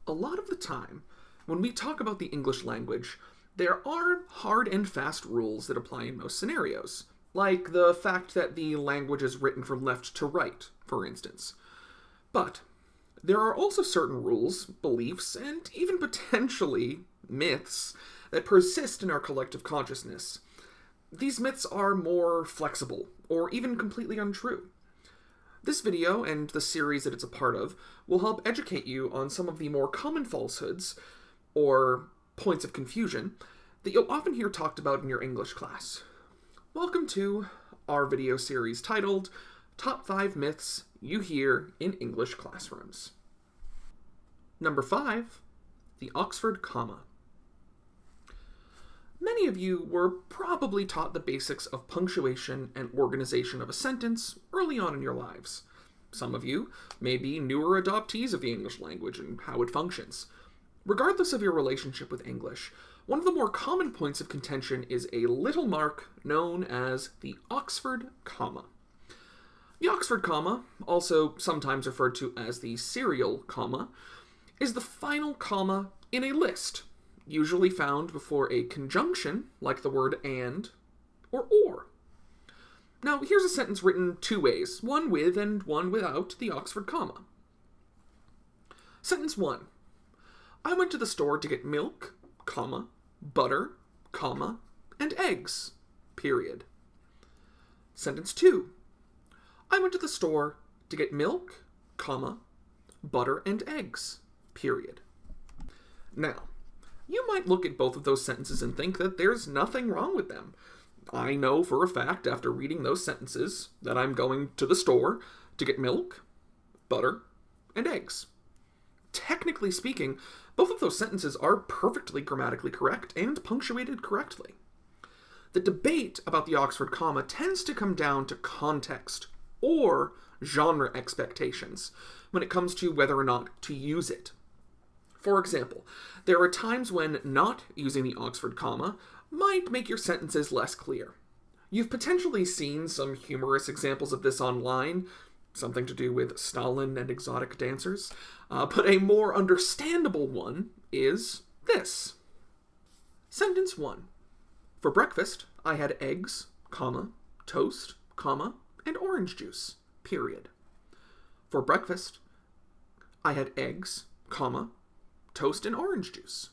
A lot of the time, when we talk about the English language, there are hard and fast rules that apply in most scenarios, like the fact that the language is written from left to right, for instance. But there are also certain rules, beliefs, and even potentially myths that persist in our collective consciousness. These myths are more flexible, or even completely untrue. This video, and the series that it's a part of, will help educate you on some of the more common falsehoods, or points of confusion, that you'll often hear talked about in your English class. Welcome to our video series titled, Top 5 Myths You Hear in English Classrooms. Number 5, the Oxford comma. Many of you were probably taught the basics of punctuation and organization of a sentence early on in your lives. Some of you may be newer adoptees of the English language and how it functions. Regardless of your relationship with English, one of the more common points of contention is a little mark known as the Oxford comma. The Oxford comma, also sometimes referred to as the serial comma, is the final comma in a list, usually found before a conjunction, like the word and or. Now, here's a sentence written two ways, one with and one without the Oxford comma. Sentence 1. I went to the store to get milk, comma, butter, comma, and eggs, period. Sentence 2. I went to the store to get milk, comma, butter, and eggs, period. Now, you might look at both of those sentences and think that there's nothing wrong with them. I know for a fact after reading those sentences that I'm going to the store to get milk, butter, and eggs. Technically speaking, both of those sentences are perfectly grammatically correct and punctuated correctly. The debate about the Oxford comma tends to come down to context or genre expectations when it comes to whether or not to use it. For example, there are times when not using the Oxford comma might make your sentences less clear. You've potentially seen some humorous examples of this online, something to do with Stalin and exotic dancers, but a more understandable one is this. Sentence 1. For breakfast, I had eggs, comma, toast, comma, and orange juice, period. For breakfast, I had eggs, comma, toast, and orange juice.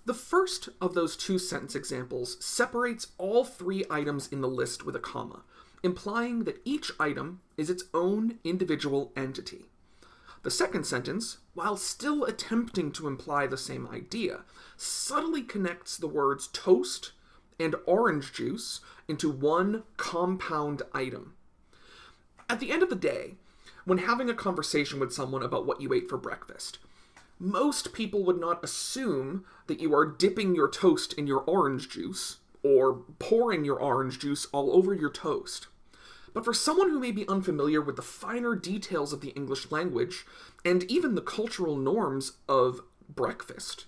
The first of those two sentence examples separates all three items in the list with a comma, implying that each item is its own individual entity. The second sentence, while still attempting to imply the same idea, subtly connects the words toast and orange juice into one compound item. At the end of the day, when having a conversation with someone about what you ate for breakfast, most people would not assume that you are dipping your toast in your orange juice or pouring your orange juice all over your toast. But for someone who may be unfamiliar with the finer details of the English language and even the cultural norms of breakfast,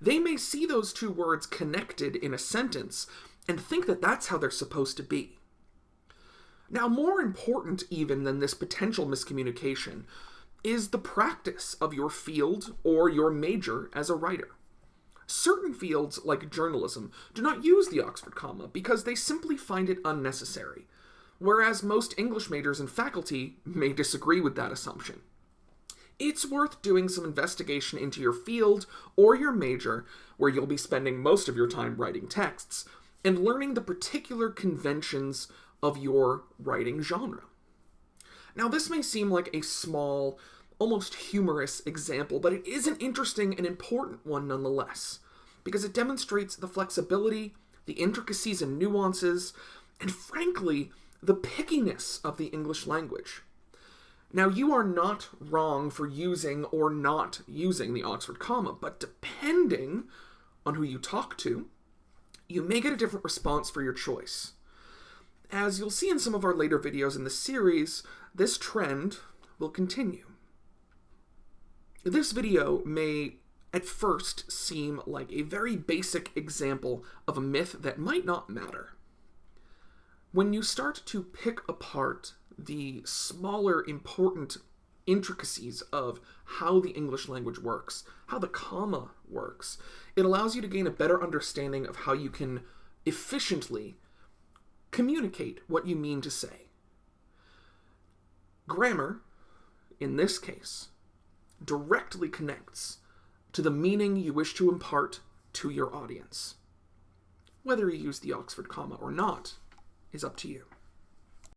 they may see those two words connected in a sentence and think that that's how they're supposed to be. Now, more important even than this potential miscommunication is the practice of your field or your major as a writer. Certain fields, like journalism, do not use the Oxford comma because they simply find it unnecessary, whereas most English majors and faculty may disagree with that assumption. It's worth doing some investigation into your field or your major, where you'll be spending most of your time writing texts, and learning the particular conventions of your writing genre. Now, this may seem like a small, almost humorous example, but it is an interesting and important one nonetheless, because it demonstrates the flexibility, the intricacies and nuances, and frankly, the pickiness of the English language. Now, you are not wrong for using or not using the Oxford comma, but depending on who you talk to, you may get a different response for your choice. As you'll see in some of our later videos in the series, this trend will continue. This video may at first seem like a very basic example of a myth that might not matter. When you start to pick apart the smaller important intricacies of how the English language works, how the comma works. It allows you to gain a better understanding of how you can efficiently communicate what you mean to say. Grammar, in this case, directly connects to the meaning you wish to impart to your audience. Whether you use the Oxford comma or not is up to you.